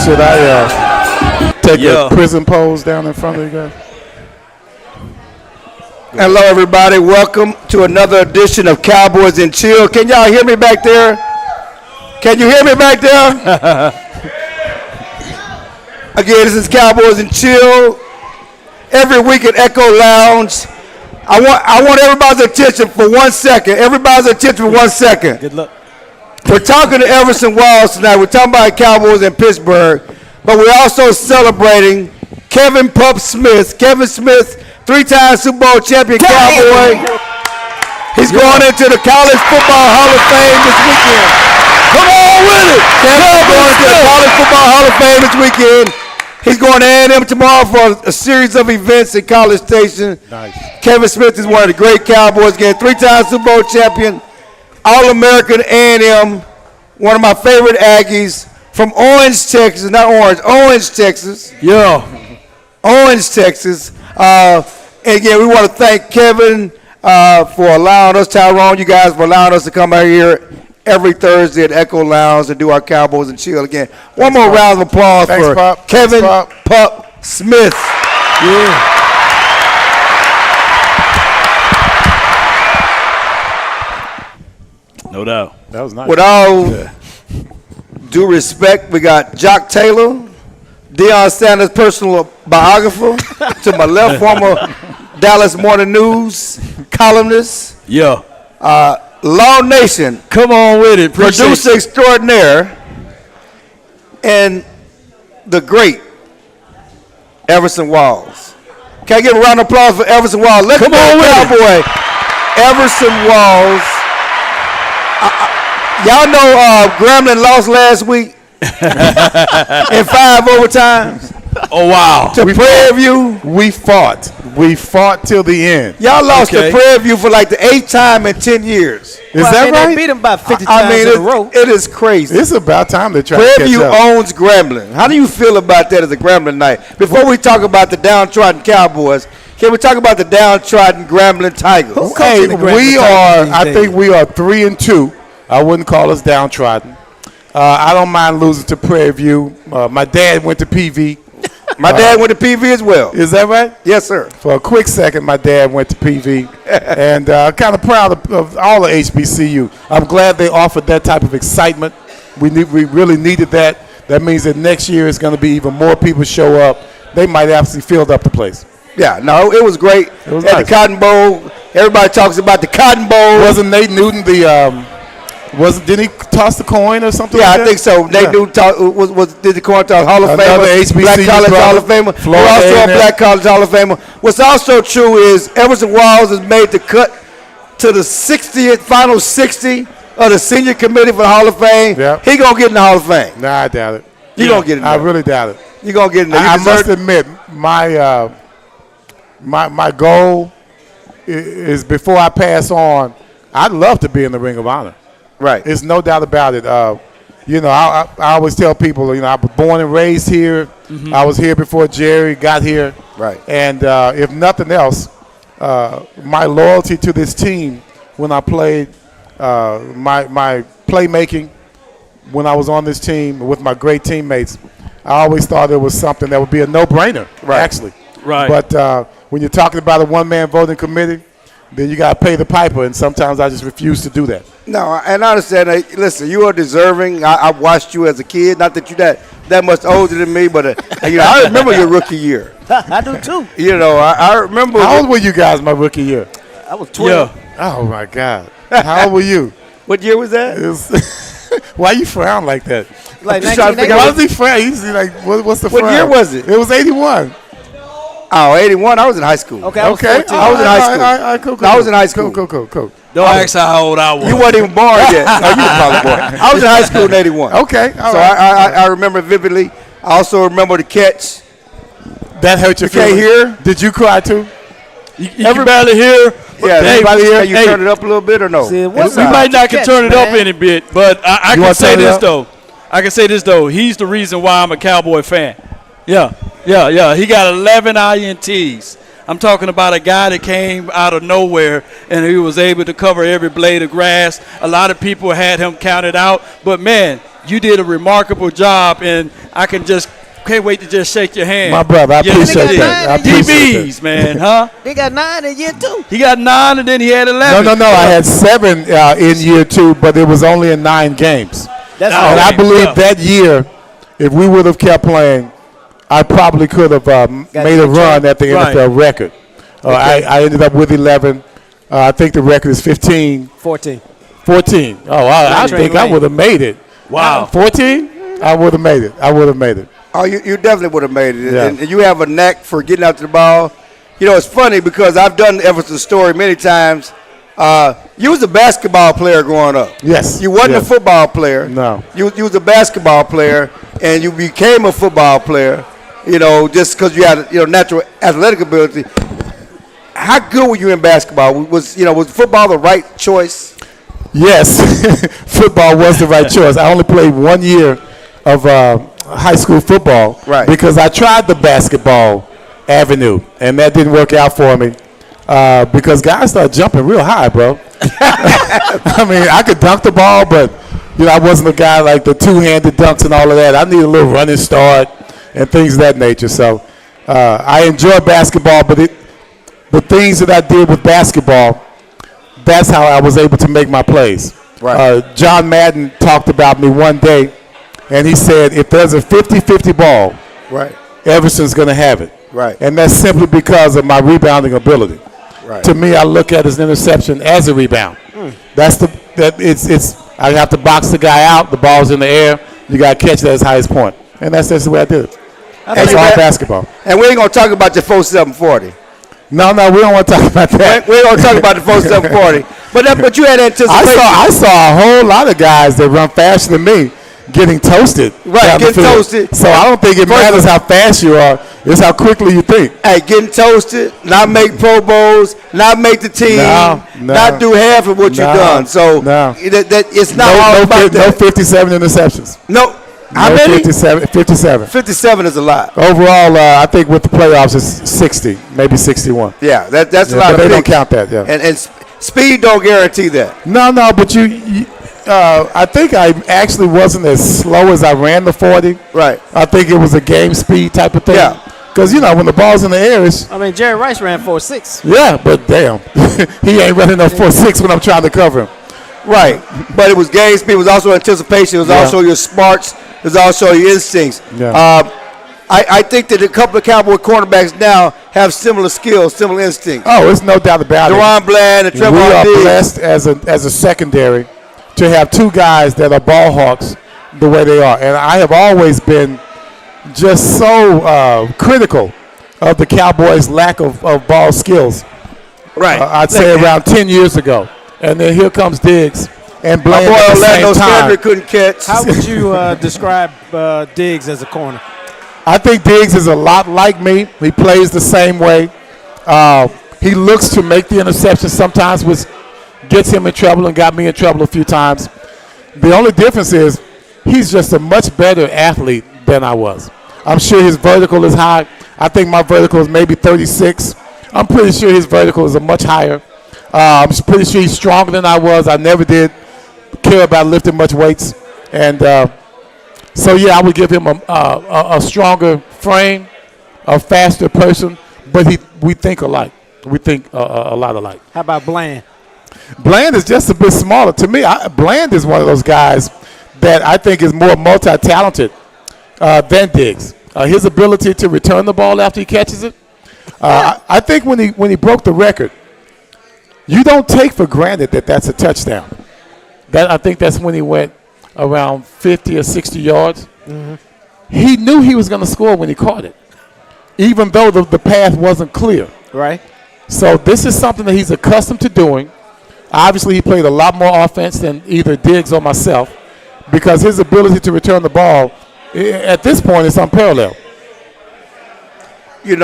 Should I take a prison pose down in front of you guys? Hello, everybody. Welcome to another edition of Cowboys and Chill. Can y'all hear me back there? Can you hear me back there? Again, this is Cowboys and Chill. Every week at Echo Lounge. I want everybody's attention for 1 second. Everybody's attention for 1 second. Good luck. We're talking to Everson Walls tonight. We're talking about Cowboys in Pittsburgh, but we're also celebrating Kevin Pup Smith. Kevin Smith, 3-time Super Bowl champion Cowboy. He's going into the College Football Hall of Fame this weekend. Come on with it. Kevin's going into the College Football Hall of Fame this weekend. He's going to A&M tomorrow for a series of events at College Station. Nice. Kevin Smith is one of the great Cowboys. Again, 3-time Super Bowl champion, All-American A&M, one of my favorite Aggies from Orange, Texas. Not Orange, Orange, Texas. Yeah. Orange, Texas. And again, we want to thank Kevin for allowing us, Tyrone, you guys, for allowing us to come out here every Thursday at Echo Lounge and do our Cowboys and Chill. Again, one more round of applause for Pop. Kevin Pup Smith. Yeah. No doubt. That was nice. With all due respect, we got Jock Taylor, Deion Sanders' personal biographer, to my left, former Dallas Morning News columnist. Yeah. Law Nation, Come on with it. producer extraordinaire, and the great Everson Walls. Can I give a round of applause for Everson Walls? Let's Come on with it. Cowboy. Everson Walls. Y'all know Gremlin lost last week in 5 overtimes Oh, wow. to Prairie View. We fought. We fought till the end. Y'all lost Okay. to Prairie View for like the 8th time in 10 years. Is that They right? beat him about 50 I times mean, in a row. it is crazy. It's about time they try to Prairie catch View up. owns Gremlin. How do you feel about that as a Gremlin night? Before we talk about the downtrodden Cowboys, can we talk about the downtrodden Gremlin Tigers? Hey, the Gremlin we Tigers are. these I days? think we are 3-2. I wouldn't call us downtrodden. I don't mind losing to Prairie View. My dad went to PV. My dad went to PV as well. Is that right? Yes, sir. For a quick second, my dad went to PV, and kind of proud of all the HBCU. I'm glad they offered that type of excitement. We really needed that. That means that next year is going to be even more people show up. They might actually fill up the place. Yeah, no, it was great. It was At nice. the Cotton Bowl, everybody talks about the Cotton Bowl. Wasn't Nate Newton didn't he toss the coin or something? Yeah, like I that? think so. Nate Yeah. Newton did the coin toss Hall of Another Famer, HBCU Black College brother, Hall of Famer. Florida We're also a A&M. Black College Hall of Famer. What's also true is Everson Walls has made the cut to the 60th, final 60 of the senior committee for the Hall of Fame. Yeah. He gonna get in the Hall of Fame. Nah, I doubt it. You gonna get in there. I really doubt it. You gonna get in there. You I deserve must admit, my goal is before I pass on, I'd love to be in the Ring of Honor. right. There's no doubt about it. I always tell people, I was born and raised here. I was here before Jerry got here. Right. And if nothing else, my loyalty to this team when I played, my playmaking when I was on this team with my great teammates, I always thought it was something that would be a no-brainer, actually. Right. But when you're talking about a one-man voting committee, then you got to pay the piper, and sometimes I just refuse to do that. No, and I understand. Listen, you are deserving. I watched you as a kid. Not that you're that much older than me, but I remember your rookie year. I do too. I remember. How old were you guys my rookie year? I was 12. Yeah. Oh, my God. How old were you? What year was that? It was why you frown like that? Like Just trying to figure 1980. Why out does he frown? He's like, what's the What frown? year was it? It was 81. Oh, 81. I was in high school. Okay, I was Okay. 14. I was in high school. All right, cool. I was in high school. Cool. Don't ask how old I was. You weren't even born yet. No, you were probably born. I was in high school in 81. Okay. All So right. I remember vividly. I also remember the catch. That hurt your You can't feelings? hear? Did you cry too? You can barely hear. Yeah, Hey, everybody here. Can you hey, turn it up a little bit or no? See, what's We up? might not can Catch, turn it up man. any bit, but I You can wanna say turn it this up? though. I can say this though. He's the reason why I'm a Cowboy fan. Yeah. He got 11 INTs. I'm talking about a guy that came out of nowhere and he was able to cover every blade of grass. A lot of people had him counted out, but man, you did a remarkable job. And can't wait to just shake your hand. My brother, I appreciate indeed. that. I appreciate DBs, man, huh? They got 9 in year 2. He got 9 and then he had 11. No. I had 7 in year 2, but it was only in 9 games. That's And I believe Yeah. that year, if we would have kept playing, I probably could have made a run at the NFL record. I ended up with 11. I think the record is 15. 14. 14. Oh, I Train think I lane. would have made it. Wow. 14? I would have made it. Oh, you definitely would have made it. Yeah. And you have a knack for getting out to the ball. You know, it's funny because I've done Everson's story many times. You was a basketball player growing up. Yes. You wasn't a Yes. football player. No. You was a basketball player, and you became a football player, you know, just because you had, natural athletic ability. How good were you in basketball? Was football the right choice? Yes, football was the right choice. I only played 1 year of high school football because I tried the basketball avenue, and that didn't work out for me because guys start jumping real high, bro. I mean, I could dunk the ball, but I wasn't a guy like the two-handed dunks and all of that. I need a little running start and things of that nature. So I enjoy basketball, but the things that I did with basketball, that's how I was able to make my plays. Right. John Madden talked about me one day, and he said, if there's a 50-50 ball, Right. Everson's going to have it. Right. And that's simply because of my rebounding ability. Right. To me, I look at as an interception as a rebound. I have to box the guy out, the ball's in the air, you got to catch it at his highest point. And that's the way I did it. That's all basketball. And we ain't going to talk about your 4.740. No, we don't want to talk about that. We ain't going to talk about the 4.740. But you had anticipation. I saw a whole lot of guys that run faster than me getting toasted. Right, down the getting field. toasted. So I don't think it matters how fast you are. It's how quickly you think. Hey, getting toasted, not make Pro Bowls, not make the team, No. not do half of what you've done. So it's not all about No that. 57 interceptions. No. How No many? 57. 57 is a lot. Overall, I think with the playoffs, it's 60, maybe 61. Yeah, that's a Yeah, lot but of they don't picks. count that, yeah. And speed don't guarantee that. No, but I think I actually wasn't as slow as I ran the 40. Right. I think it was a game speed type of thing. Yeah. Because, when the ball's in the air, it's, I mean, Jerry Rice ran 4.6. yeah, but damn. He ain't running no 4.6 when I'm trying to cover him. Right. But it was game speed. It was also anticipation. It was also your smarts. It was also your instincts. Yeah. I think that a couple of Cowboy cornerbacks now have similar skills, similar instincts. Oh, it's no doubt about it. Deron Bland and Trevor We are Diggs. blessed as a secondary to have two guys that are ball hawks the way they are. And I have always been just so critical of the Cowboys' lack of ball skills. Right. I'd say around 10 years ago. And then here comes Diggs and My Bland boy at the Orlando same time. Scandrick couldn't catch. How would you describe Diggs as a corner? I think Diggs is a lot like me. He plays the same way. He looks to make the interception sometimes, which gets him in trouble and got me in trouble a few times. The only difference is he's just a much better athlete than I was. I'm sure his vertical is high. I think my vertical is maybe 36. I'm pretty sure his vertical is a much higher. I'm pretty sure he's stronger than I was. I never did care about lifting much weights. And so, yeah, I would give him a stronger frame, a faster person, but we think alike. We think a lot alike. How about Bland? Bland is just a bit smaller. To me, Bland is one of those guys that I think is more multi-talented than Diggs. His ability to return the ball after he catches it. I think when he broke the record, you don't take for granted that that's a touchdown. I think that's when he went around 50 or 60 yards. Mm-hmm. He knew he was going to score when he caught it, even though the path wasn't clear. Right. So this is something that he's accustomed to doing. Obviously, he played a lot more offense than either Diggs or myself because his ability to return the ball at this point is unparalleled. You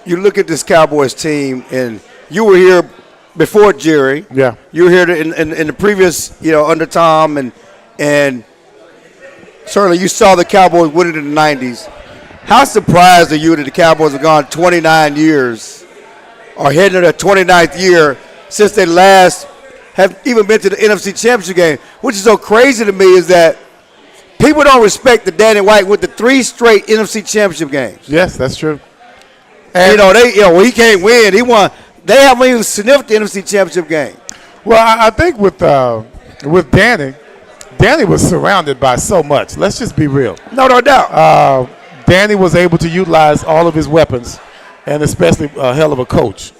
you look at this Cowboys team, and you were here before Jerry. Yeah. You were here in the previous, under Tom, and certainly you saw the Cowboys winning in the 90s. How surprised are you that the Cowboys have gone 29 years or heading to their 29th year since they last have even been to the NFC Championship game? Which is so crazy to me is that People don't respect that Danny White went to 3 straight NFC Championship games. Yes, that's true. And He can't win. He won. They haven't even sniffed the NFC Championship game. well, I think with Danny was surrounded by so much. Let's just be real. No doubt. Danny was able to utilize all of his weapons, and especially a hell of a coach.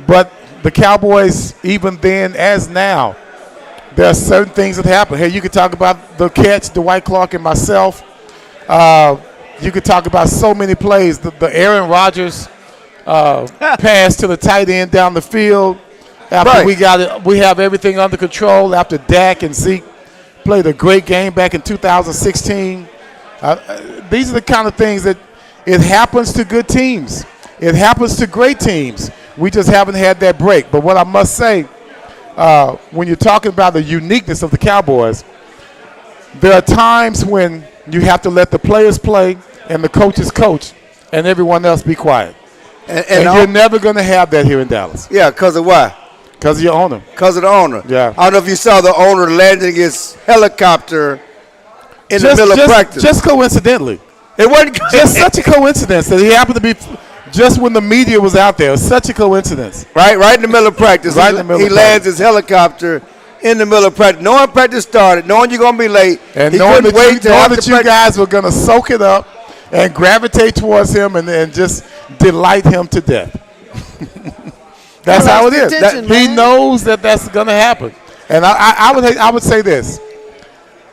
But the Cowboys, even then as now, there are certain things that happen. Hey, you could talk about the catch, Dwight Clark and myself. You could talk about so many plays. The Aaron Rodgers pass to the tight end down the field. After we have everything under control. After Dak and Zeke played a great game back in 2016. These are the kind of things that it happens to good teams. It happens to great teams. We just haven't had that break. But what I must say, when you're talking about the uniqueness of the Cowboys, there are times when you have to let the players play and the coaches coach and everyone else be quiet. And you're never going to have that here in Dallas. Yeah, because of why? Because of your owner. Because of the owner. Yeah. I don't know if you saw the owner landing his helicopter in the middle of practice. Just coincidentally. It wasn't Just such a coincidence that he happened to be just when the media was out there. It was such a coincidence. right in the middle of practice. Right in the middle he of lands practice. his helicopter in the middle of practice. Knowing practice started, knowing you're going to be late, And he knowing couldn't that, wait you, to knowing after that you practice. guys were going to soak it up and gravitate towards him and just delight him to death. That's how it is. attention, He man. knows that that's going to happen. And I would say this.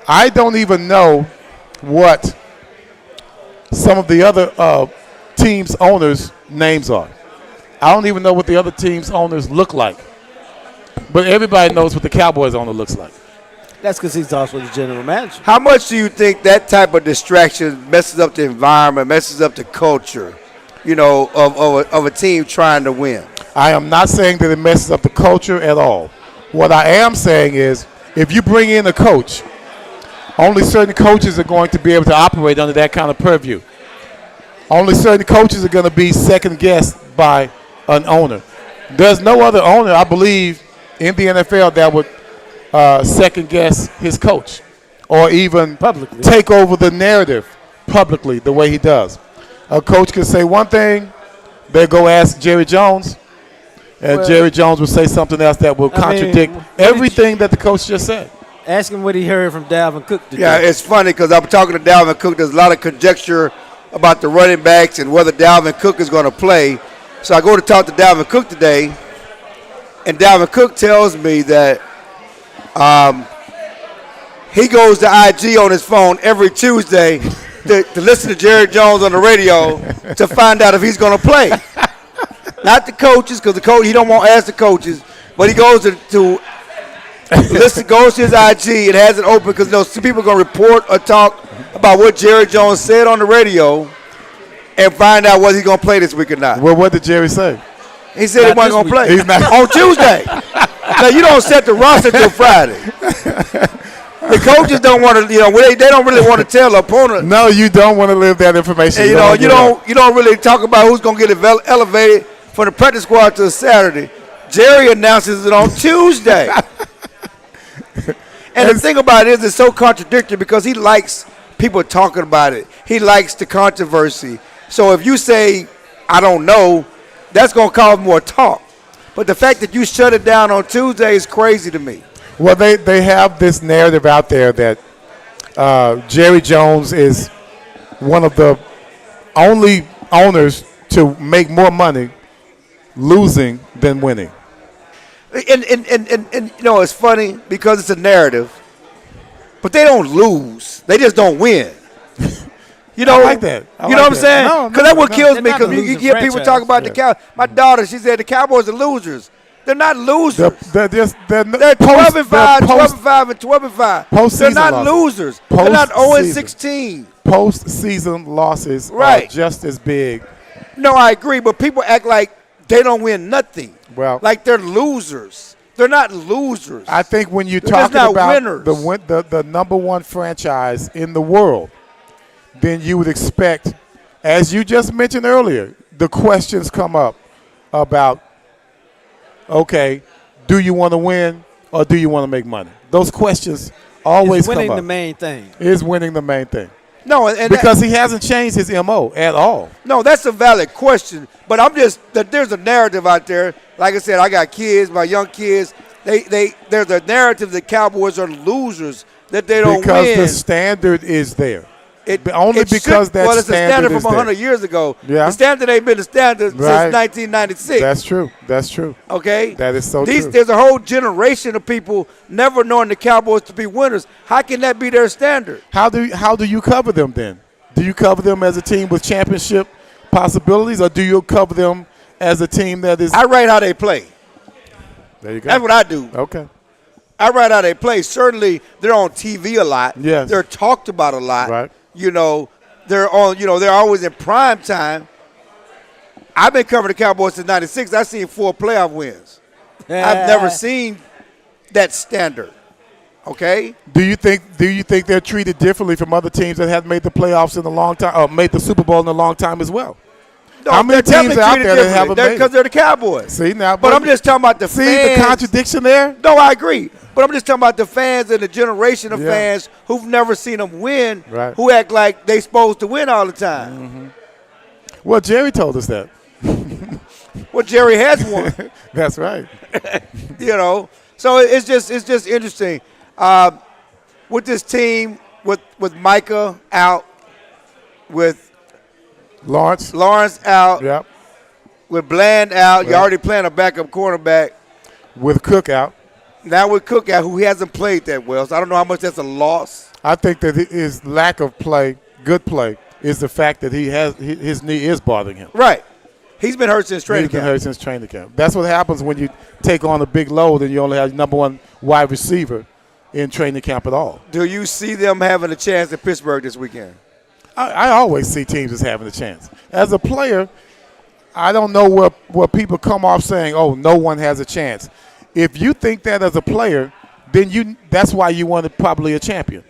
I don't even know what some of the other teams' owners' names are. I don't even know what the other teams' owners look like. But everybody knows what the Cowboys owner looks like. That's because he's also the general manager. How much do you think that type of distraction messes up the environment, messes up the culture, of a team trying to win? I am not saying that it messes up the culture at all. What I am saying is if you bring in a coach, only certain coaches are going to be able to operate under that kind of purview. Only certain coaches are going to be second-guessed by an owner. There's no other owner, I believe, in the NFL that would second-guess his coach or even Publicly. take over the narrative publicly the way he does. A coach could say one thing, they go ask Jerry Jones, and Jerry Jones will say something else that will contradict everything that the coach just said. Ask him what he heard from Dalvin Cook today. Yeah, it's funny because I'm talking to Dalvin Cook. There's a lot of conjecture about the running backs and whether Dalvin Cook is going to play. So I go to talk to Dalvin Cook today, and Dalvin Cook tells me that he goes to IG on his phone every Tuesday to listen to Jerry Jones on the radio to find out if he's going to play. Not the coaches, because he don't want to ask the coaches, but he goes to listen, goes to his IG and has it open because some people are going to report or talk about what Jerry Jones said on the radio and find out whether he's going to play this week or not. Well, what did Jerry say? He said he wasn't going to play. He's not. On Tuesday. Now, you don't set the roster till Friday. The coaches don't want to, they don't really want to tell the opponent. No, you don't want to live that information. And, you don't really talk about who's going to get elevated from the practice squad to Saturday. Jerry announces it on Tuesday. And the thing about it is it's so contradictory because he likes people talking about it. He likes the controversy. So if you say, I don't know, that's going to cause more talk. But the fact that you shut it down on Tuesday is crazy to me. Well, they have this narrative out there that Jerry Jones is one of the only owners to make more money losing than winning. And it's funny because it's a narrative, but they don't lose. They just don't win. I like that. You know what I'm saying? No, Because that's what kills they're me. not Because a you losing hear people franchise. talk about the Cowboys. My daughter, she said the Cowboys are losers. They're not losers. They're 12 and 5, 12 and 5, and 12 and 5. They're postseason not losses. losers. They're not 0 and Postseason. 16. Postseason losses Right. are just as big. No, I agree, but people act like they don't win nothing. Well, Like they're losers. They're not losers. I think when you're They're just talking not about winners. the number one franchise in the world, then you would expect, as you just mentioned earlier, the questions come up about, okay, do you want to win or do you want to make money? Those questions always winning come up. the main thing. Is winning the main thing. No, and Because he hasn't changed his MO at all. no, that's a valid question. But I'm just that there's a narrative out there. Like I said, I got kids, my young kids. There's a narrative that Cowboys are losers, that they don't Because win. the standard is there. It's That a standard is from 100 there. years ago. Yeah. The standard ain't been the standard Right. since 1996. That's true. That's true. Okay? That is so true. There's a whole generation of people never knowing the Cowboys to be winners. How can that be their standard? How do you cover them then? Do you cover them as a team with championship possibilities, or do you cover them as a team that is? I rate how they play. There you go. That's what I do. Okay. I rate how they play. Certainly, they're on TV a lot. Yes. They're talked about a lot. Right. They're on. They're always in prime time. I've been covering the Cowboys since '96. I've seen 4 playoff wins. I've never seen that standard. Okay. Do you think they're treated differently from other teams that have made the playoffs in a long time, or made the Super Bowl in a long time as well? No, How many they're teams definitely out treated there that differently. haven't made Because it? they're the Cowboys. See now, But I'm just talking about the see fans. the contradiction there. No, I agree. But I'm just talking about the fans and the generation of Yeah. fans who've never seen them win, Right. who act like they supposed to win all the time. Well, Jerry told us that. Well, Jerry has won. That's right. So it's just interesting with this team with Micah out, with Lawrence. out, Yep. with Bland out. You're Right. already playing a backup cornerback. With Cook out. Now with Cook out, who hasn't played that well, so I don't know how much that's a loss. I think that his lack of play, good play, is the fact that his knee is bothering him. Right. He's been hurt since training He's been camp. hurt since training camp. That's what happens when you take on a big load and you only have number one wide receiver in training camp at all. Do you see them having a chance at Pittsburgh this weekend? I always see teams as having a chance. As a player, I don't know where people come off saying, oh, no one has a chance. If you think that as a player, then that's why you wanted probably a champion,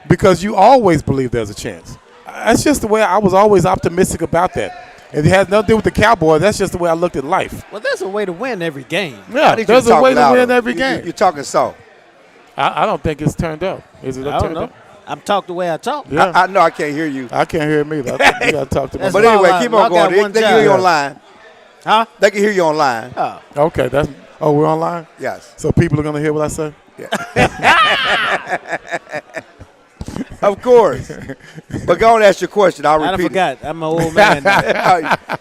because you always believe there's a chance. That's just the way I was always optimistic about that. It has nothing to do with the Cowboys. That's just the way I looked at life. Well, there's a way to win every game. Yeah, I need you there's to a talk way to louder. win every game. You're talking soft. I don't think it's turned up. Is it I don't turned know. up? I'm talking the way I talk. Yeah. I know I can't hear you. I can't hear him either. I think you got to talk to That's me. But why anyway, I keep got on going. one They can hear you job. online. Huh? They can hear you online. Oh. Okay, we're online? Yes. So people are going to hear what I say? Of course. But go and ask your question. I'll I repeat forgot. I'm an old man now. it.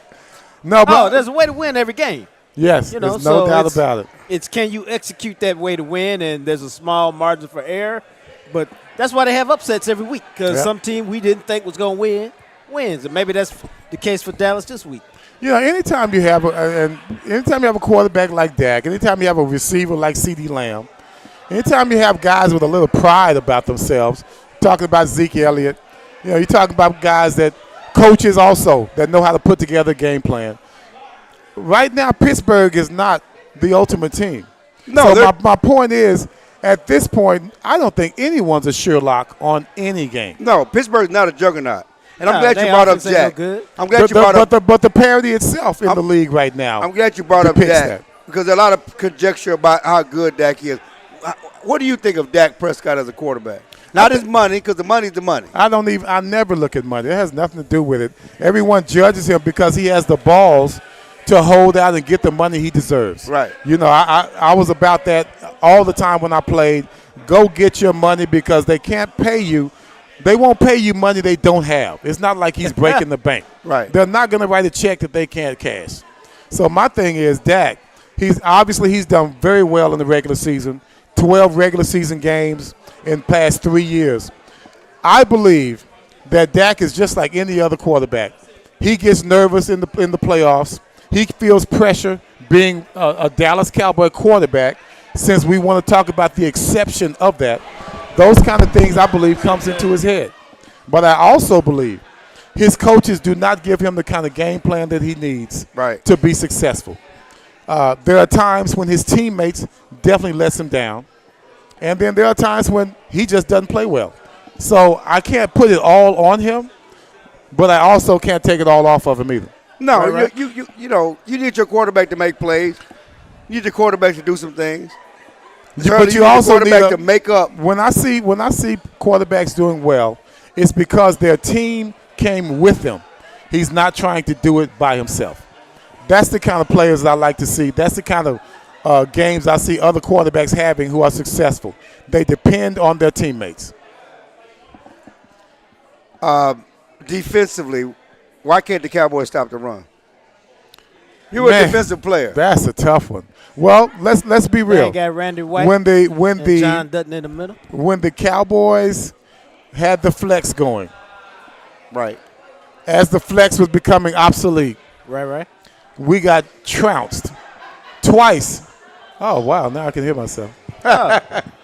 No, but There's a way to win every game. yes, You know, there's no so doubt it's- about it. It's can you execute that way to win, and there's a small margin for error. But that's why they have upsets every week, because Yeah. some team we didn't think was going to win wins. And maybe that's the case for Dallas this week. You know, anytime you have a quarterback like Dak, anytime you have a receiver like CeeDee Lamb, anytime you have guys with a little pride about themselves, talking about Zeke Elliott, you're talking about guys that coaches also that know how to put together a game plan. Right now, Pittsburgh is not the ultimate team. No, so my point is, at this point, I don't think anyone's a sure lock on any game. No, Pittsburgh's not a juggernaut. And I'm Nah, glad you they brought up offense ain't no Jack. good. I'm glad you brought up But the parity itself in the league right now. I'm glad you brought up depicts Dak, that. because there's a lot of conjecture about how good Dak is. What do you think of Dak Prescott as a quarterback? Not his money, because the money's the money. I never look at money. It has nothing to do with it. Everyone judges him because he has the balls to hold out and get the money he deserves. Right. I was about that all the time when I played. Go get your money, because they can't pay you. They won't pay you money they don't have. It's not like he's breaking the bank. Right. They're not going to write a check that they can't cash. So my thing is Dak. He's done very well in the regular season. 12 regular season games in past 3 years. I believe that Dak is just like any other quarterback. He gets nervous in the playoffs. He feels pressure being a Dallas Cowboy quarterback, since we want to talk about the exception of that. Those kind of things, I believe, comes into his head. But I also believe his coaches do not give him the kind of game plan that he needs Right. to be successful. There are times when his teammates definitely lets him down. And then there are times when he just doesn't play well. So I can't put it all on him, but I also can't take it all off of him either. No, Right. you need your quarterback to make plays. You need your quarterback to do some things. But you also need to make up. When I see quarterbacks doing well, it's because their team came with them. He's not trying to do it by himself. That's the kind of players I like to see. That's the kind of games I see other quarterbacks having who are successful. They depend on their teammates. Defensively, why can't the Cowboys stop the run? You were a defensive player. That's a tough one. Well, let's be real. They got Randy White when John Dutton in the middle. When the Cowboys had the flex going, right, as the flex was becoming obsolete, right, we got trounced twice. Oh wow! Now I can hear myself.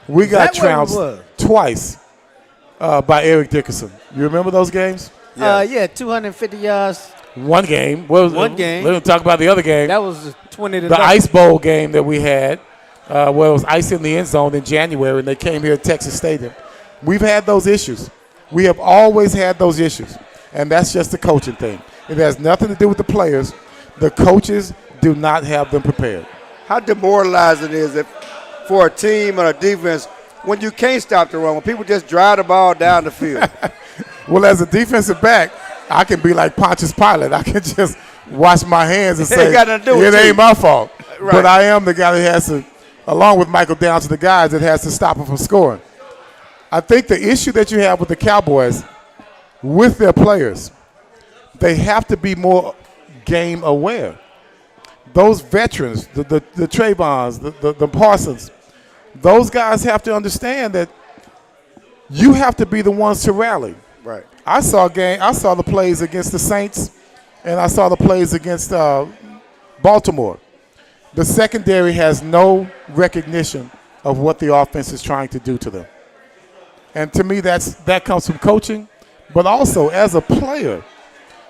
We got trounced twice by Eric Dickerson. You remember those games? Yeah, 250 yards. One game. One game. Let me talk about the other game. That was 20 to the Ice Bowl game that we had, where it was ice in the end zone in January, and they came here at Texas Stadium. We've had those issues. We have always had those issues, and that's just the coaching thing. It has nothing to do with the players. The coaches do not have them prepared. How demoralizing is it for a team and a defense when you can't stop the run, when people just drive the ball down the field? Well, as a defensive back, I can be like Pontius Pilate. I can just wash my hands and say, it ain't my fault. Right. But I am the guy that has to, along with Michael Downs, the guys that has to stop them from scoring. I think the issue that you have with the Cowboys, with their players, they have to be more game aware. Those veterans, the Trayvons, the Parsons, those guys have to understand that you have to be the ones to rally. Right. I saw the plays against the Saints, and I saw the plays against Baltimore. The secondary has no recognition of what the offense is trying to do to them. And to me, that comes from coaching, but also as a player,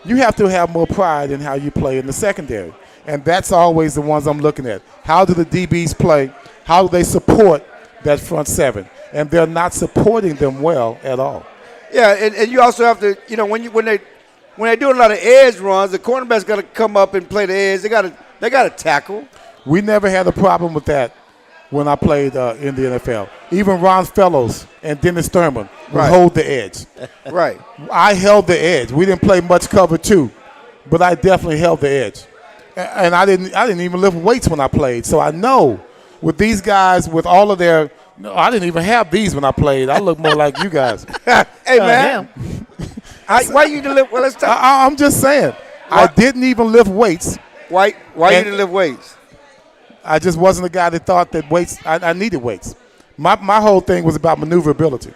you have to have more pride in how you play in the secondary. And that's always the ones I'm looking at. How do the DBs play? How do they support that front seven? And they're not supporting them well at all. Yeah, and you also have to, when they're doing a lot of edge runs, the cornerback's got to come up and play the edge. They got to tackle. We never had a problem with that when I played in the NFL. Even Ron Fellows and Dennis Thurman would hold the edge. Right. I held the edge. We didn't play much cover two, but I definitely held the edge. And I didn't even lift weights when I played. So I know with these guys, with all of their – no, I didn't even have these when I played. I look more like you guys. Hey, man. Why you didn't lift – well, let's talk. I'm just saying. I didn't even lift weights. Why you didn't lift weights? I just wasn't the guy that thought that weights – I needed weights. My whole thing was about maneuverability.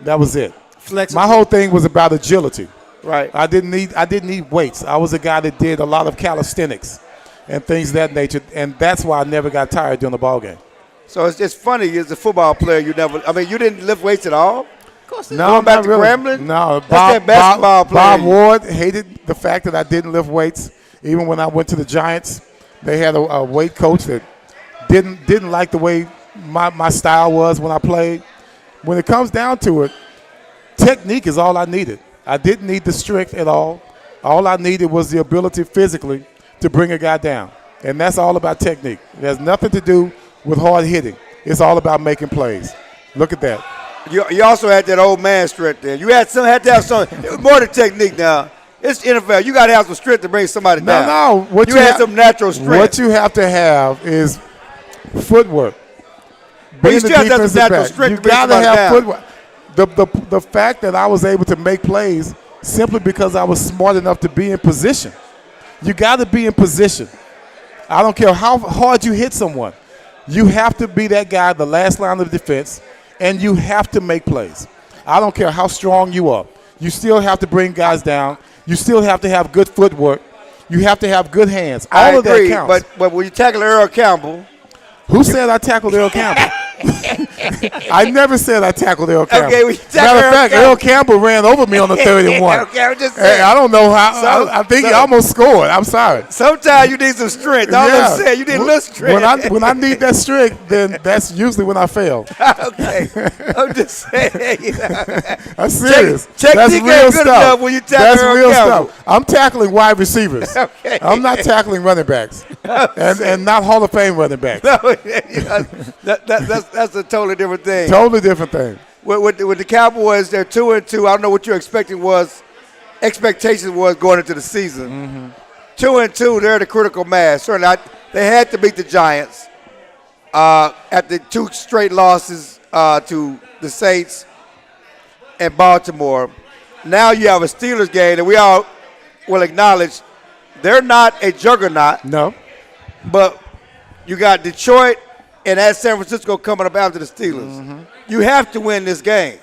That was it. Flexible. My whole thing was about agility. Right. I didn't need weights. I was a guy that did a lot of calisthenics and things of that nature, and that's why I never got tired during the ball game. So it's funny, as a football player, you didn't lift weights at all? Of course No, going back not to really. Grambling? No, That's that basketball player. Bob Ward hated the fact that I didn't lift weights. Even when I went to the Giants, they had a weight coach that didn't like the way my style was when I played. When it comes down to it, technique is all I needed. I didn't need the strength at all. All I needed was the ability physically to bring a guy down. And that's all about technique. It has nothing to do with hard hitting. It's all about making plays. Look at that. You also had that old man strength there. You had to have something. It was more than technique now. It's NFL. You got to have some strength to bring somebody down. No. You had some natural strength. What you have to have is footwork. But you still have to have some natural strength to bring somebody down. Footwork. The fact that I was able to make plays simply because I was smart enough to be in position. You got to be in position. I don't care how hard you hit someone. You have to be that guy, the last line of defense, and you have to make plays. I don't care how strong you are. You still have to bring guys down. You still have to have good footwork. You have to have good hands. All of that counts. But when you tackle Earl Campbell. Who said I tackled Earl Campbell? I never said I tackled Earl Campbell. Okay, well, you tackled Matter of Earl fact, Campbell. Earl Campbell ran over me on the 31. Okay, I'm just Hey, saying. I don't know how. So- I think he so- almost scored. I'm sorry. Sometimes you need some strength. All I'm saying, you need a little strength. When I need that strength, then that's usually when I fail. Okay, I'm just saying. You know. That's serious. Check That's ain't real good stuff. enough when you tackle That's Earl real Campbell. stuff. I'm tackling wide receivers. Okay. I'm not tackling running backs, and not Hall of Fame running backs. No, you know, that's a totally different thing. Totally different thing. With the Cowboys, they're 2-2. I don't know what your expectations was going into the season. 2-2, they're the critical mass. Certainly, they had to beat the Giants after 2 straight losses to the Saints and Baltimore. Now you have a Steelers game that we all will acknowledge they're not a juggernaut, No. but you got Detroit and at San Francisco coming up after the Steelers. You have to win this game.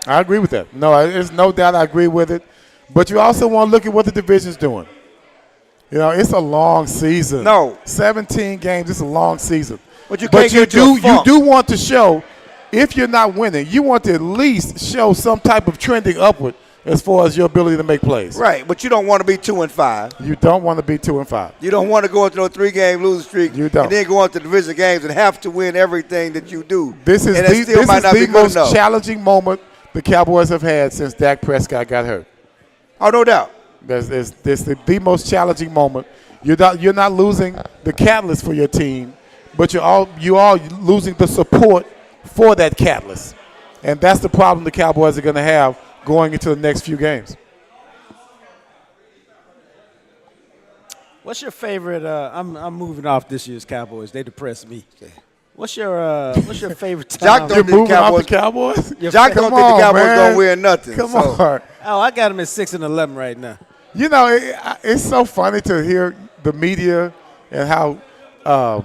I agree with that. No, there's no doubt I agree with it. But you also want to look at what the division's doing. You know, it's a long season. No. 17 games, it's a long season. But you can't get to a you funk. do want to show, if you're not winning, you want to at least show some type of trending upward as far as your ability to make plays. Right, but you don't want to be 2-5. You don't want to be 2-5. You don't want to go into a 3-game losing streak You don't. and then go on to division games and have to win everything that you do. This is and it still might not be the good most enough. challenging moment the Cowboys have had since Dak Prescott got hurt. Oh, no doubt. This the most challenging moment. You're not losing the catalyst for your team, but you are losing the support for that catalyst, and that's the problem the Cowboys are going to have going into the next few games. What's your favorite? I'm moving off this year's Cowboys. They depress me. What's your favorite time? Jock don't You're think moving off the Cowboys- Cowboys. Jock don't think the Cowboys man. going to win nothing. Come so. on. Oh, I got them at 6-11 right now. You know, it's so funny to hear the media and how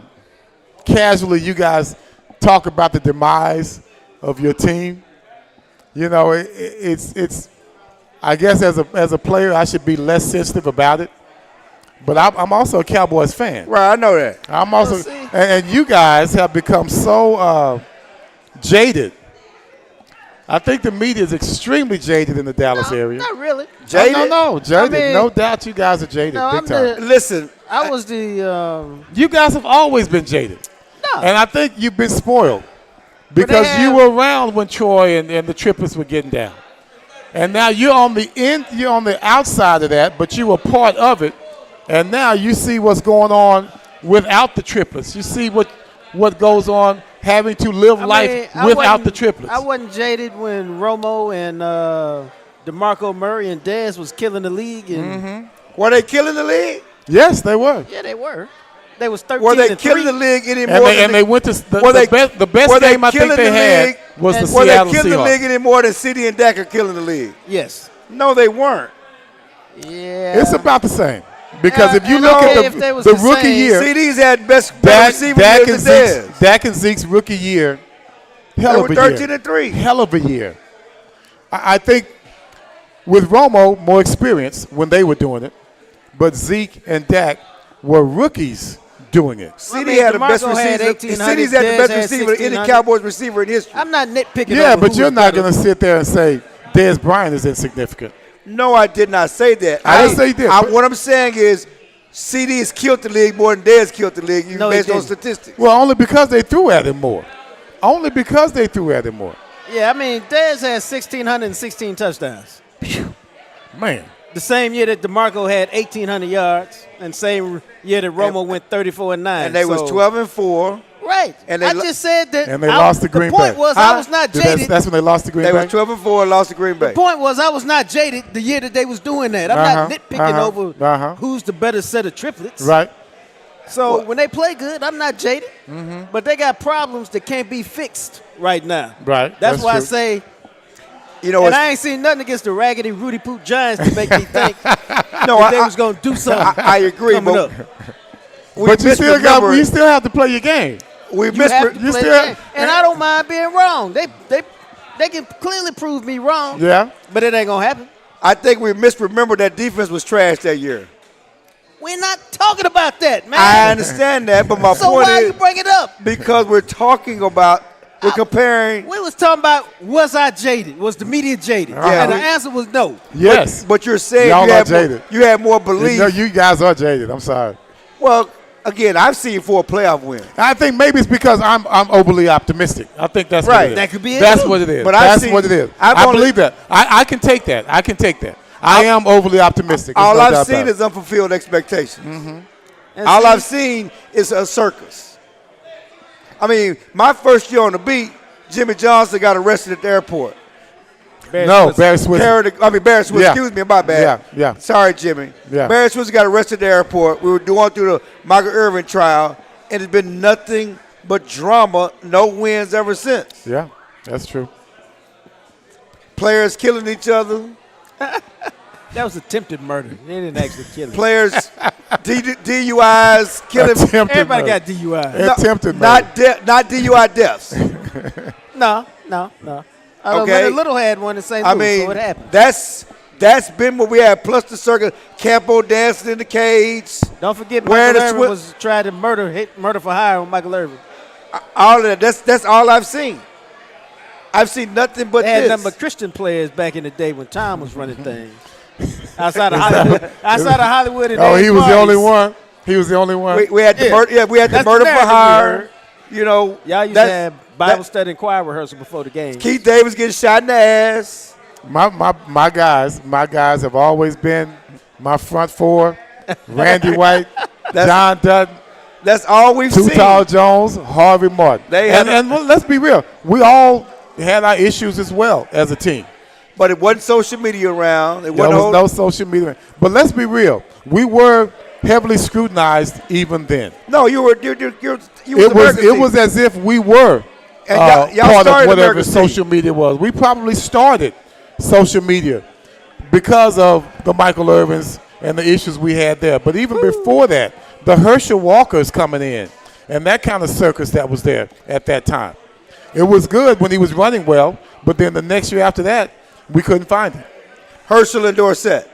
casually you guys talk about the demise of your team. You know, it's. I guess as a player, I should be less sensitive about it. But I'm also a Cowboys fan. Right, I know that. I'm also, see. and you guys have become so jaded. I think the media is extremely jaded in the Dallas area. Not really. Jaded? No, jaded. I mean, no doubt you guys are jaded no, big I'm time. Listen, I was the. You guys have always been jaded. No. And I think you've been spoiled because you were around when Troy and the Triplets were getting down. And now you're on the outside of that, but you were part of it. And now you see what's going on without the Triplets. You see what goes on having to live life without the Triplets. I wasn't jaded when Romo and DeMarco Murray and Dez was killing the league. And were they killing the league? Yes, they were. yeah, they were. They was 13 Were they and killing 3. the league anymore? And they went to the were they- best were they game I think killing they the had league? was the Were they Seattle killing the league Seahawks. any more than CD and Dak are killing the league? Yes. No, they weren't. Yeah. It's about the same. Because if you and look okay, if they at was the the rookie same- year, CD's had better Dak receiver and years than Dez. Dak and Zeke's rookie year, hell They of were a 13 year. and 3. Hell of a year. I think with Romo, more experience when they were doing it, but Zeke and Dak were rookies doing it. CD had the best DeMarco had receiver. 1,800, CD's had the Dez best had receiver in any 1,600. Cowboys receiver in history. I'm not nitpicking. Yeah, over but who you're was not better. going to sit there and say Dez Bryant is insignificant. No, I did not say that. I didn't say you did. What I'm saying is CD has killed the league more than Dez killed the league, No, he based on didn't. statistics. Well, only because they threw at him more. Only because they threw at him more. Yeah, I mean, Dez had 1,616 touchdowns. Man. The same year that DeMarco had 1,800 yards, and same year that Romo went 34 and 9. And they was 12 and 4. Right. and they I lo- just said that. And they lost to Green The point Bay. was Huh? I was not jaded. That's when they lost to Green They Bay. was 12 and 4 and lost to Green Bay. The point was I was not jaded the year that they was doing that. I'm not nitpicking over who's the better set of triplets. Right. So when they play good, I'm not jaded. But they got problems that can't be fixed right now. Right. That's why true. I say, You know, and I ain't seen nothing against the raggedy Rudy Poot Giants to make me think no, that they was going to do something. I agree, coming but up. But you still have to play your game. We You have to you play still- the game. And I don't mind being wrong. They can clearly prove me wrong. Yeah. But it ain't gonna happen. I think we misremembered that defense was trash that year. We're not talking about that, man. I understand that, but my so point why is you bring it up? because we're talking about we're comparing. We was talking about, was I jaded? Was the media jaded? Yeah, And the answer was no. Yes. But you're saying Y'all you are had, jaded. you had more belief. No, you guys are jaded. I'm sorry. Well, again, I've seen you for a playoff win. I think maybe it's because I'm overly optimistic. I think that's what Right. it is. That could be it, That's too. what it is. But I've that's seen- what it is. I've I only- believe that. I can take that. I can take that. I am overly optimistic. There's All no I've doubt seen about it. is unfulfilled expectations. And All see, I've seen is a circus. I mean, my first year on the beat, Jimmy Johnson got arrested at the airport. No, Barry Swiss. Barry Swiss, Yeah. excuse me, my bad. Yeah. Sorry, Jimmy. Yeah. Barry Swiss got arrested at the airport. We were going through the Michael Irvin trial, and it's been nothing but drama, no wins ever since. Yeah, that's true. Players killing each other, that was attempted murder. They didn't actually kill him. players DUIs, killing. Attempted Everybody murder. got DUI. No, Attempted not DUI deaths. No. Okay. The Little had one in St. I Louis, mean, so what happened? that's been what we had. Plus the circus, Campo dancing in the cage, Don't forget wearing Michael a Irvin was tried to murder for hire on Michael Irvin. all of that. That's all I've seen. I've seen nothing but They had this. nothing but Christian players back in the day when Tom was running things. Outside of Hollywood. And Oh, Dave he was the only Marty's. one. He was the only one. we had the Yeah. murder. Yeah, we had the That's the murder for narrative we hire. heard. You know, Y'all used to that's- have Bible that- study and choir rehearsal before the game. Keith Davis getting shot in the ass. My guys have always been my front four. Randy White, John Dutton, That's all we've Too seen. Tall Jones, Harvey Martin. They and, had and let's be real. We all had our issues as well as a team. But it wasn't social media around. It There wasn't was no social media. But let's be real. We were heavily scrutinized even then. No, you was It was as if we were And y'all part started of whatever America's social media was. We probably started social media because of the Michael Irvins and the issues we had there. But even before that, the Herschel Walkers coming in and that kind of circus that was there at that time. It was good when he was running well, but then the next year after that, we couldn't find him. Herschel and Dorsett.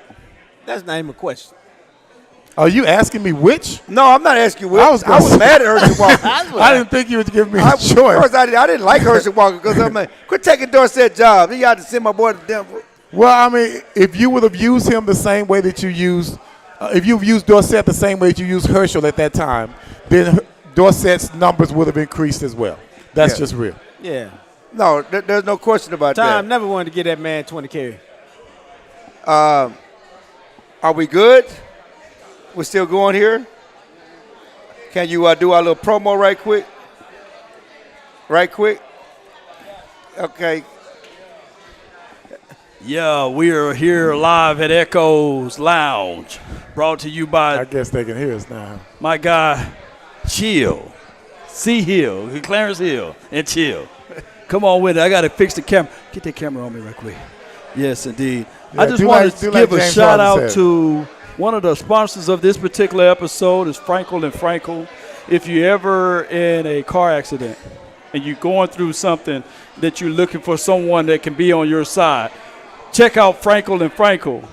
That's not even a question. Are you asking me which? No, I'm not asking you. Which. I I was was, gonna mad at Herschel Walker. I didn't think you would give me a First, choice. I didn't like Herschel Walker because I'm like, quit taking Dorsett's job. He got to send my boy to Denver. Well, I mean, if you would have used him the same way that you used, if you've used Dorsett the same way that you used Herschel at that time, then Dorsett's numbers would have increased as well. That's Yeah. just real. Yeah. No, there's no question about Tom that. never wanted to get that man 20 carry. Are we good? We're still going here? Can you do our little promo right quick? Right quick? Okay. Yeah, we are here live at Echoes Lounge, brought to you I by guess they can hear us now. my guy, Chill, C Hill, Clarence Hill, and Chill. Come on with it. I got to fix the camera. Get that camera on me right quick. Yes, indeed. Yeah, I just do wanted like- to do give like a James shout Harden out said. to one of the sponsors of this particular episode is Frenkel and Frenkel. If you're ever in a car accident and you're going through something that you're looking for someone that can be on your side, check out Frenkel and Frenkel,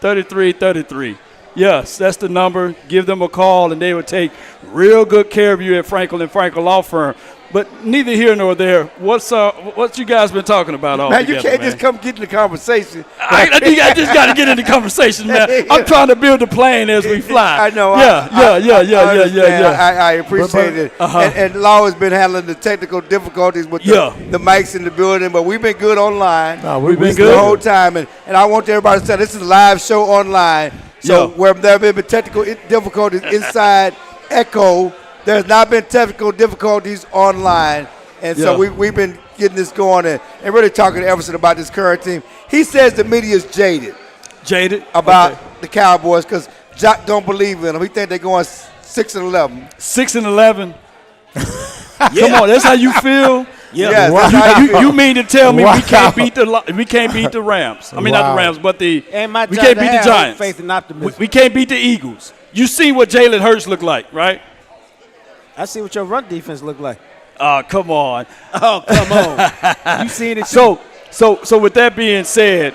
817-333-3333. Yes, that's the number. Give them a call, and they will take real good care of you at Frenkel and Frenkel Law Firm. But neither here nor there. What you guys been talking about all Man, together, you can't man? just come get in the conversation. I just got to get in the conversation, man. I'm trying to build the plane as we fly. I know. Yeah. I understand. Yeah. I appreciate it. Uh-huh. And Law has been handling the technical difficulties with the mics in the building, but we've been good online. No, We've been the good. whole time. And I want everybody to say this is a live show online. So Yeah. where there have been technical difficulties inside Echo, there's not been technical difficulties online. And so Yeah. we've been getting this going and really talking to Everson about this current team. He says the media is jaded about Okay. the Cowboys because Jock don't believe in them. He think they're going 6-11. 6-11. Come on, that's how you feel. Yes, Wow. that's how you feel. You mean to tell me Wow. we can't beat the Rams? I mean, not Wow. the Rams, but And my we job can't to beat the have hope, Giants. faith and optimism. We can't beat the Eagles. You see what Jalen Hurts look like, right? I see what your run defense look like. Come on. Oh, come on. You seen it? So with that being said,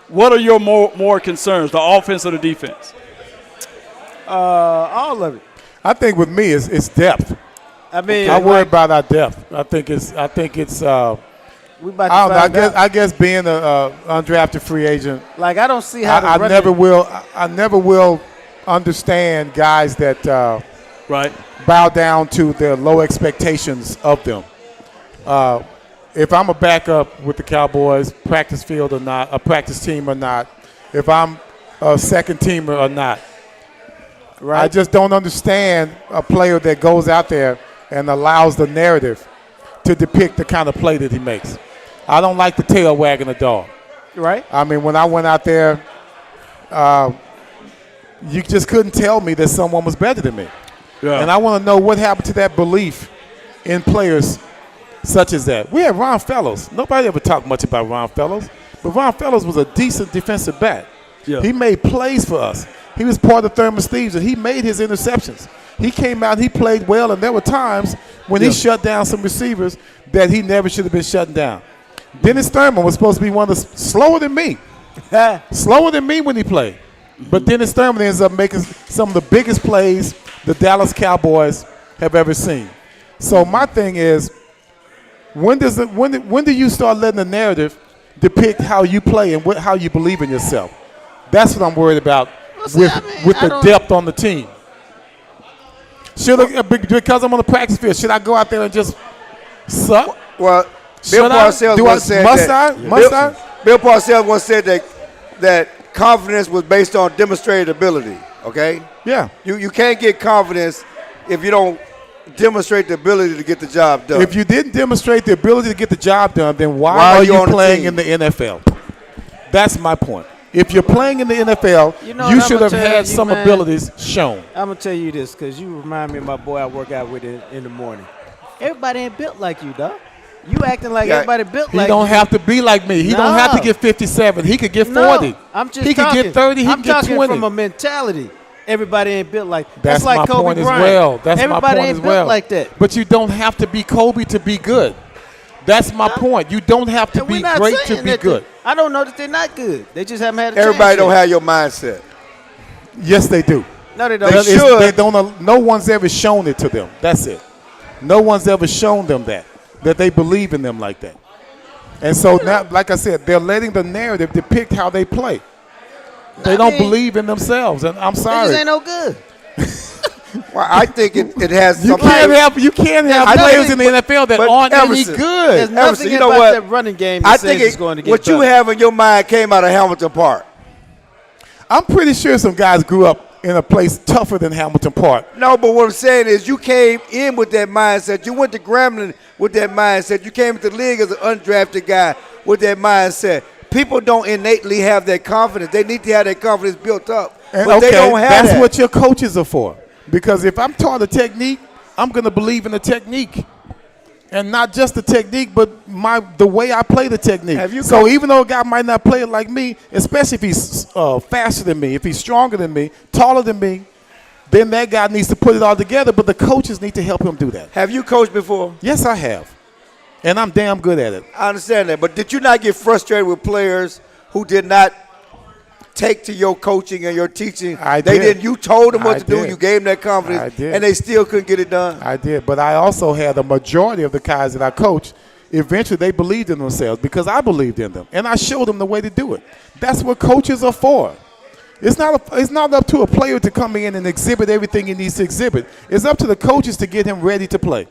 what are your more concerns, the offense or the defense? all of it. I think with me, it's depth. I mean, I worry about our depth. I think it's. we about to I don't know. find out. I guess being a undrafted free agent, Like, I don't see how the I running- never will. I never will understand guys that Right. bow down to their low expectations of them. If I'm a backup with the Cowboys, practice field or not, a practice team or not, if I'm a second teamer or not, Right. I just don't understand a player that goes out there and allows the narrative to depict the kind of play that he makes. I don't like the tail wagging the dog. Right. I mean, when I went out there, you just couldn't tell me that someone was better than me. Yeah. And I want to know what happened to that belief in players such as that. We had Ron Fellows. Nobody ever talked much about Ron Fellows, but Ron Fellows was a decent defensive back. Yeah. He made plays for us. He was part of Thurman's Thieves, and he made his interceptions. He came out, he played well, and there were times when he shut down some receivers that he never should have been shutting down. Dennis Thurman was supposed to be one of the slower than me. Slower than me when he played. But Dennis Thurman ends up making some of the biggest plays the Dallas Cowboys have ever seen. So my thing is, when do you start letting the narrative depict how you play and how you believe in yourself? That's what I'm worried about with the depth on the team. Because I'm on the practice field, should I go out there and just suck? Well, Bill Parcells once said Bill Parcells once said that confidence was based on demonstrated ability. Okay. Yeah. You can't get confidence if you don't demonstrate the ability to get the job done. If you didn't demonstrate the ability to get the job done, then why are you playing in the NFL? That's my point. If you're playing in the NFL, you should have had some abilities shown. I'm going to tell you this because you remind me of my boy I work out with in the morning. Everybody ain't built like you, dog. You acting like everybody built like you. He don't have to be like me. He don't have to get 57. He could get 40. No, I'm just he could get 30. He I'm could get 20. talking from a mentality. Everybody ain't built like that. That's like my Kobe point Bryant. as well. That's Everybody my point ain't as well. built like that. But you don't have to be Kobe to be good. That's my point. You don't have to be great to be good. I don't know that they're not good. They just haven't had a chance. Everybody don't have your mindset. Yes, they do. No, they don't. They should. They don't. No one's ever shown it to them. That's it. No one's ever shown them that they believe in them like that. And so now, like I said, they're letting the narrative depict how they play. They don't believe in themselves, and I'm sorry. They just ain't no good. Well, I think it has You something. you can't have players in the NFL that aren't any Everson, good. There's nothing you know about what? that running game I that think says it's going to get what better. you have in your mind came out of Hamilton Park. I'm pretty sure some guys grew up in a place tougher than Hamilton Park. No, but what I'm saying is you came in with that mindset. You went to Grambling with that mindset. You came into the league as an undrafted guy with that mindset. People don't innately have that confidence. They need to have that confidence built up. And But they don't have that's that. what your coaches are for. Because if I'm taught a technique, I'm going to believe in the technique. And not just the technique, but the way I play the technique. So even though a guy might not play it like me, especially if he's faster than me, if he's stronger than me, taller than me, then that guy needs to put it all together, but the coaches need to help him do that. Have you coached before? Yes, I have. And I'm damn good at it. I understand that. But did you not get frustrated with players who did not take to your coaching and your teaching? I did. You told them what I to do. did. You gave them that confidence. I did. And they still couldn't get it done. I did. But I also had a majority of the guys that I coached, eventually they believed in themselves because I believed in them. And I showed them the way to do it. That's what coaches are for. It's not up to a player to come in and exhibit everything he needs to exhibit. It's up to the coaches to get him ready to play.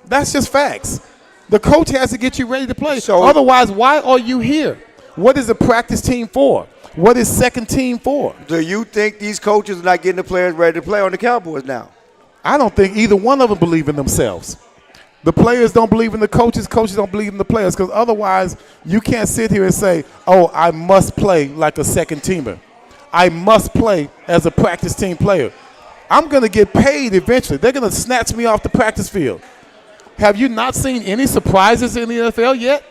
That's just facts. The coach has to get you ready to play. So, otherwise, why are you here? What is a practice team for? What is second team for? Do you think these coaches are not getting the players ready to play on the Cowboys now? I don't think either one of them believe in themselves. The players don't believe in the coaches. Coaches don't believe in the players because otherwise you can't sit here and say, oh, I must play like a second teamer. I must play as a practice team player. I'm going to get paid eventually. They're going to snatch me off the practice field. Have you not seen any surprises in the NFL yet?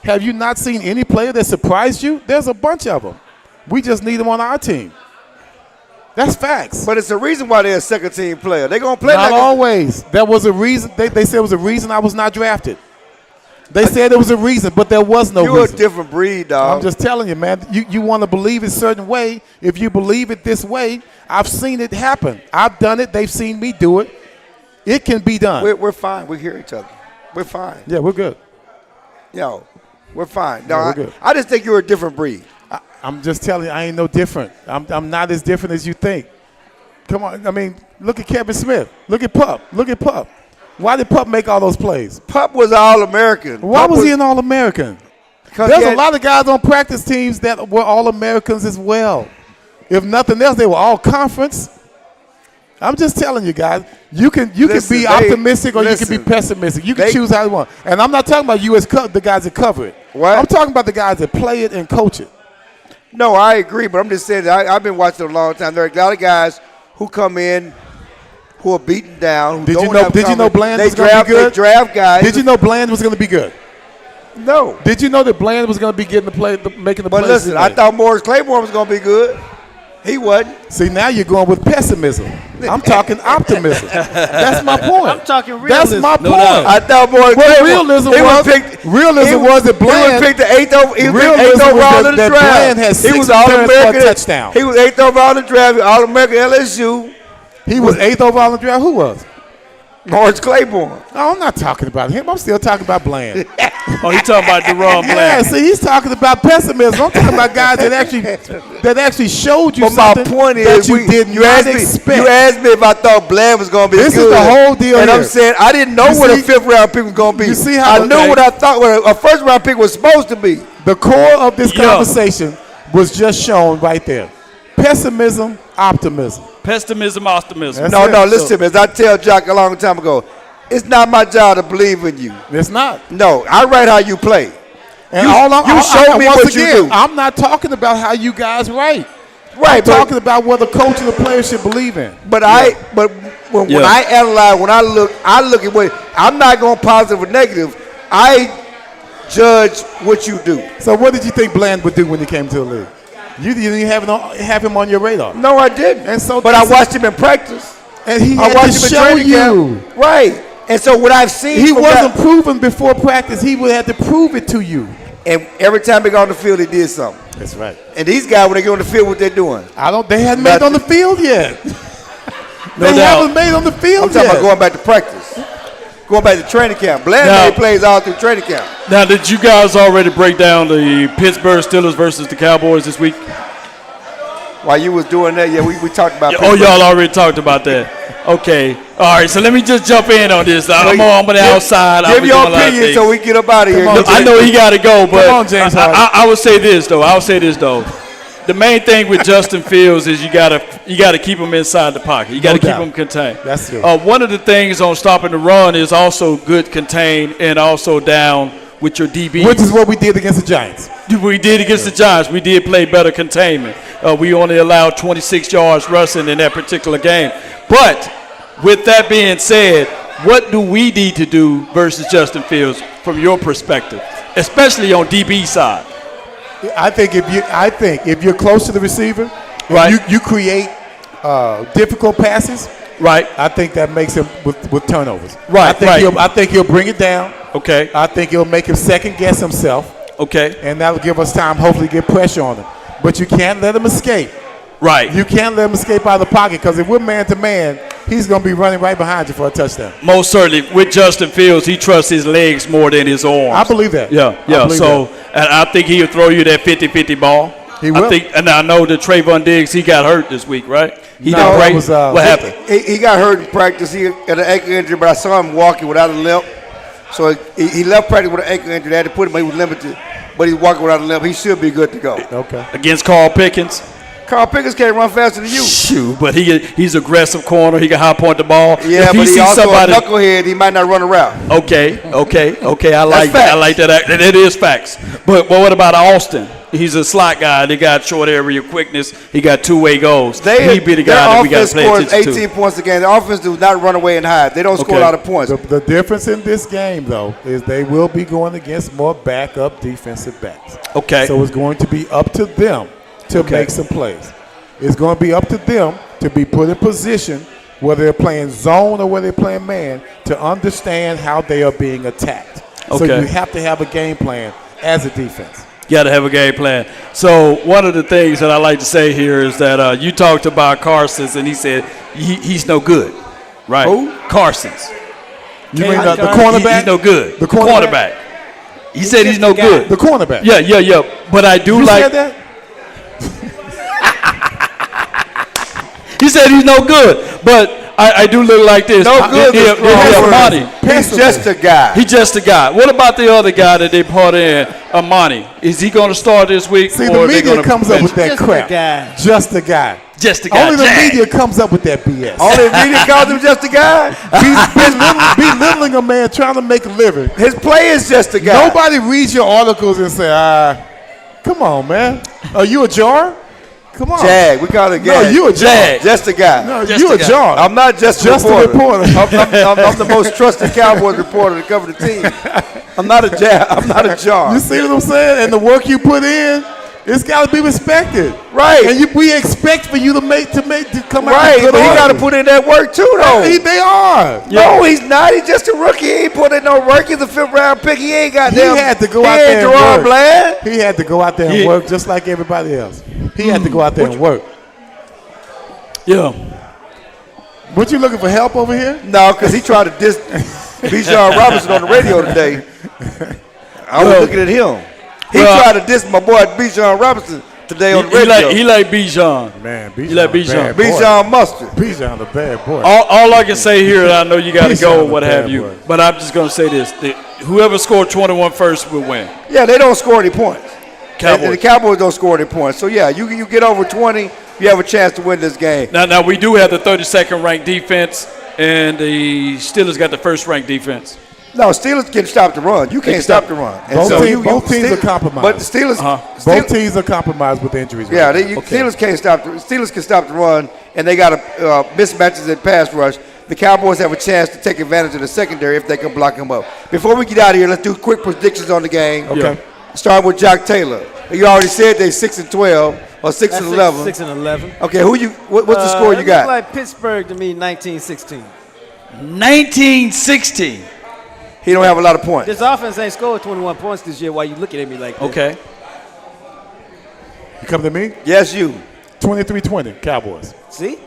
Have you not seen any player that surprised you? There's a bunch of them. We just need them on our team. That's facts. But it's a reason why they're a second-team player. They're going to play not like always. There was a reason. They said it was a reason I was not drafted. They said there was a reason, but there was no reason. You're a different breed, dog. I'm just telling you, man. You want to believe a certain way. If you believe it this way, I've seen it happen. I've done it. They've seen me do it. It can be done. We're fine. We hear each other. We're fine. Yeah, we're good. Yo, we're fine. No, Yeah, we're good. I just think you're a different breed. I'm just telling you, I ain't no different. I'm not as different as you think. Come on. I mean, look at Kevin Smith. Look at Pup. Look at Pup. Why did Pup make all those plays? Pup was All-American. Why was he an All-American? There's a lot of guys on practice teams that were All-Americans as well. If nothing else, they were all-conference. I'm just telling you guys, you can be optimistic or you can be pessimistic. You can choose how you want. And I'm not talking about you as the guys that cover it. What? I'm talking about the guys that play it and coach it. No, I agree, but I'm just saying that I've been watching it a long time. There are a lot of guys who come in who are beaten down. Who Did don't you know Bland they was going to be good? They draft guys. Did you know Bland was going to be good? No. Did you know that Bland was going to be making the plays? But listen, I thought Morris Claiborne was going to be good. He wasn't. See, now you're going with pessimism. I'm talking optimism. That's my point. I'm talking realism. That's my point. I thought Morris Claiborne. Realism was that Bland. He was picked the eighth overall in the draft. Bland has 6 All-American touchdown. He was 8th overall in the draft. All-American LSU. He was 8th overall in the draft. Who was? Morris Claiborne. No, I'm not talking about him. I'm still talking about Bland. Oh, he's talking about Deron Yeah, Bland. see, he's talking about pessimism. I'm talking about guys that actually showed you But my something point that is, you did not expect. You asked me if I thought Bland was going to be This good. is the whole deal And here. I'm saying I didn't know what a 5th round pick was going to be. You see how I knew what I thought what a 1st round pick was supposed to be. The core of this conversation was just shown right there. Pessimism, optimism. Pessimism, optimism. That's No, it. listen to me. As I tell Jock a long time ago, it's not my job to believe in you. It's not. No, I write how you play. And you show me once what you again, do. I'm not talking about how you guys write. Right, I'm talking about what the coach and the players should believe in. But when I analyze, when I look at what I'm not going positive or negative. I judge what you do. So what did you think Bland would do when he came to the league? You didn't have him on your radar. No, I didn't. And so but I watched him in practice. And he I had watched to him in show training you. camp. Right. And so what I've seen, He wasn't proven before practice. He would have to prove it to you. And every time they got on the field, he did something. That's right. And these guys, when they get on the field, what they're doing? They hadn't made it on the field yet. They haven't made it on the field I'm talking yet. about going back to practice. Going back to training camp. Bland made plays all through training camp. Now, did you guys already break down the Pittsburgh Steelers versus the Cowboys this week? While you was doing that, we talked about Oh, y'all already talked about that. Okay. All right, so let me just jump in on this. I'm on the outside. Give your opinion so we get up out of here. I know he got to go, but Come on, James Harden. I would say this, though. The main thing with Justin Fields is you gotta keep him inside the pocket. You got to keep him contained. That's true. One of the things on stopping the run is also good contain and also down with your DB. Which is what we did against the Giants. We did against the Giants. We did play better containment. We only allowed 26 yards rushing in that particular game. But with that being said, what do we need to do versus Justin Fields from your perspective, especially on DB side? I think if you're close to the receiver, right, you create difficult passes. Right. I think that makes him with turnovers. Right. I think he'll bring it down. Okay. I think he'll make him second guess himself. Okay. And that'll give us time, hopefully, to get pressure on him. But you can't let him escape. Right. You can't let him escape out of the pocket because if we're man to man, he's going to be running right behind you for a touchdown. Most certainly. With Justin Fields, he trusts his legs more than his arms. I believe that. Yeah. So, and I think he'll throw you that 50-50 ball. He will. And I know that Trayvon Diggs, he got hurt this week, right? He No, did great. was, what happened? He got hurt in practice. He had an ankle injury, but I saw him walking without a limp. So he left practice with an ankle injury. They had to put him. He was limited, but he's walking without a limp. He should be good to go. Okay. Against Carl Pickens? Carl Pickens can't run faster than you. Shoot, but he's aggressive corner. He can high point the ball. Yeah, if but he also somebody, a knucklehead. He might not run a route. Okay. I like that. I like that. It is facts. But what about Austin? He's a slot guy. They got short area quickness. He got two-way goals. He'd be the guy that we got to pay attention to. 18 points a game. The offense does not run away and hide. They don't score a lot of points. The difference in this game, though, is they will be going against more backup defensive backs. Okay. So it's going to be up to them to make some plays. It's going to be up to them to be put in position, whether they're playing zone or whether they're playing man, to understand how they are being attacked. So you have to have a game plan as a defense. Got to have a game plan. So one of the things that I like to say here is that you talked about Carson's and he said he's no good. Right. Who? Carsons. You mean the He's cornerback? no good. The cornerback? He said he's no good. The cornerback. Yeah. But I do You like. said that? He said he's no good, but I do look like this. No good is strong word. Money. He's just a guy. He's just a guy. What about the other guy that they brought in, Amani? Is he going to start this week? See, or the are they media gonna comes up with that Just a crap. guy. Just a guy. Just a guy. Only the Jag. media comes up with that BS. Only the media calls him just a guy. Belittling a man trying to make a living. His play is just a guy. Nobody reads your articles and say, come on, man. Are you a jar? Come on. Jag. We call it No, Jag. you a jar. Jag. Just a guy. No, Just you a a guy. jar. I'm not just Just a reporter. I'm the most trusted Cowboys reporter to cover the team. I'm not a jag. I'm not a jar. You see what I'm saying? And the work you put in, it's got to be respected. Right. And we expect for you to come out Right, with but he good got to articles. put in that work too, though. They are. No, he's not. He's just a rookie. He ain't put in no work. He's a fifth-round pick. He ain't got He had to go out he there ain't and Jerome work. Bland. He had to go out there and Yeah. work just like everybody else. He had to go out there and work. Yeah. What you looking for help over here? No, because he tried to diss Bijan Robinson on the radio today. I was looking at him. He tried to diss my boy Bijan Robinson today on the radio. He like Bijan. Man, He like Bijan. Bijan Mustard. Bijan the bad boy. All I can say here, and I know you got to Bijan go, the what bad have you, boy. but I'm just going to say this. Whoever scored 21 first will win. Yeah, they don't score any points. Cowboys. The Cowboys don't score any points. So, yeah, you get over 20, you have a chance to win this game. Now we do have the 32nd ranked defense, and the Steelers got the first ranked defense. No, Steelers can stop the run. You can't stop the run. And Both teams are compromised. But the Steelers, Both teams are compromised with injuries. yeah, right now. Steelers can't stop. Steelers can stop the run, and they got mismatches in pass rush. The Cowboys have a chance to take advantage of the secondary if they can block them up. Before we get out of here, let's do quick predictions on the game. Okay. Starting with Jock Taylor. You already said they 6-12 or 6-11. 6-11. Okay, what's the score you It got? look like Pittsburgh to me, 19-16. 1960. He don't have a lot of points. This offense ain't scored 21 points this year. Why you looking at me like this? Okay. You come to me? Yes, you. 23-20, Cowboys. See?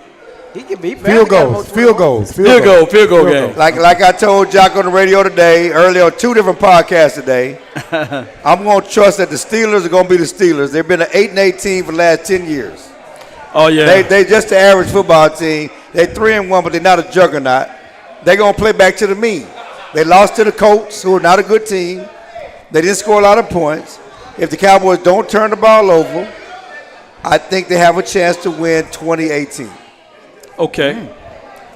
He can be Field goals. Field goals. Field goal game. Like I told Jock on the radio today, earlier on 2 different podcasts today, I'm going to trust that the Steelers are going to be the Steelers. They've been an 8-8 team for the last 10 years. Oh, yeah. They just the average football team. They're 3-1, but they're not a juggernaut. They're going to play back to the mean. They lost to the Colts, who are not a good team. They didn't score a lot of points. If the Cowboys don't turn the ball over, I think they have a chance to win 2018. Okay.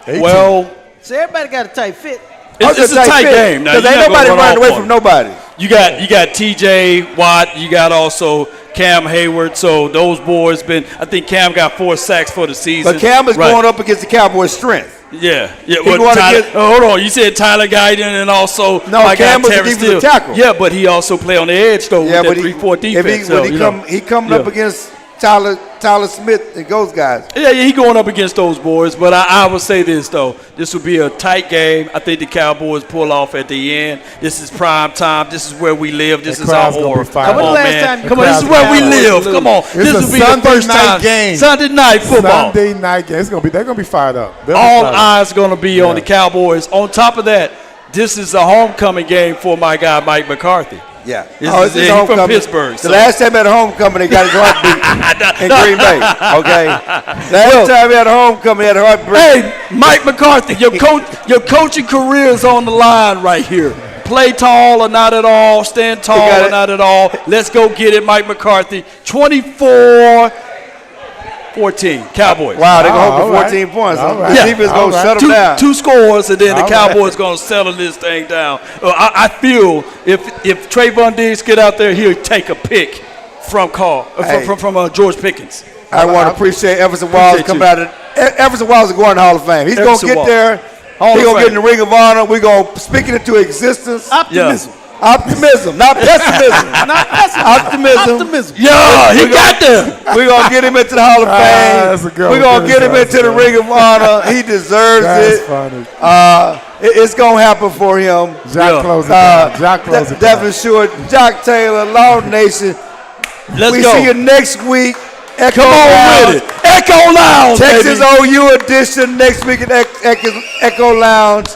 18. Well, So everybody got a tight fit. it's a tight game. Now, Because ain't nobody running away from nobody. You got T.J. Watt. You got also Cam Hayward. So those boys I think Cam got 4 sacks for the season. But Cam is Right. going up against the Cowboys' strength. Yeah. going Tyler, against- hold on. You said Tyler Guyton and also No, my Cam guy was a Terrence defensive Steele. tackle. Yeah, but he also play on the edge though Yeah, with but that 3-4 defense. he coming up against Tyler Smith and those guys. Yeah, he going up against those boys. But I would say this, though. This will be a tight game. I think the Cowboys pull off at the end. This is prime time. This is where we live. This The is our crowd's gonna horror. be fired Come up. on, When the last man. time you Come on, this is crowd where we Cowboys live. lose? Come on. It's This a will be the Sunday first night time. game. Sunday night football. Sunday night game. They're gonna be fired up. They'll be All fired up. eyes going to be on the Cowboys. On top of that, this is a homecoming game for my guy Mike McCarthy. Yeah. This is his he from homecoming. Pittsburgh. The last time at homecoming, they got his heart beat in Green Bay. Okay. Last time at homecoming, he had a heartbreak. Hey, Mike McCarthy, your coaching career is on the line right here. Play tall or not at all. Stand tall got or it. not at all. Let's go get it, Mike McCarthy. 24-14, Cowboys. Wow, they're going to all for right. 14 points. All The right. defense going to All right. shut them down. Two scores, and then the All Cowboys going to settle this thing down. I feel if Trayvon Diggs get out there, he'll take a pick from Hey. George Pickens. I want to appreciate Everson Wiles Appreciate coming out of Everson Wiles is going to the Hall of Fame. He's going to Everson get Wiles. there. Hall He's of going to get in Fame. the Ring of Honor. We're going to speak it into existence. Optimism. Optimism, not pessimism. Optimism. Yeah, he got there. We're going to get him into the Hall of Fame. That's a good We're one. going to get him into the Ring of Honor. He deserves That's it. funny. It's going to happen for him. Jock close it down. Jock close it down. Devin Short, Jock Taylor, Law Nation. Let's We go. see you next week. Echo Come on Lounge. with it. Echo Lounge, Texas baby. OU edition next week at Echo Lounge.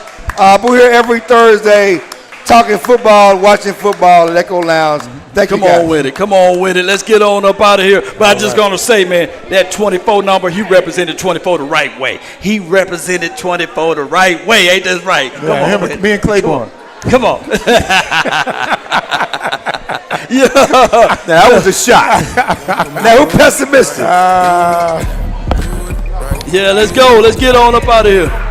We're here every Thursday talking football, watching football at Echo Lounge. Thank you, Come guys. on with it. Come on with it. Let's get on up out of here. But I'm just going to say, man, that 24 number, he represented 24 the right way. He represented 24 the right way. Ain't that right? Come on. With it. Me and Claiborne. Come on. Now, that was a shot. Now, we're pessimistic. Yeah, let's go. Let's get on up out of here.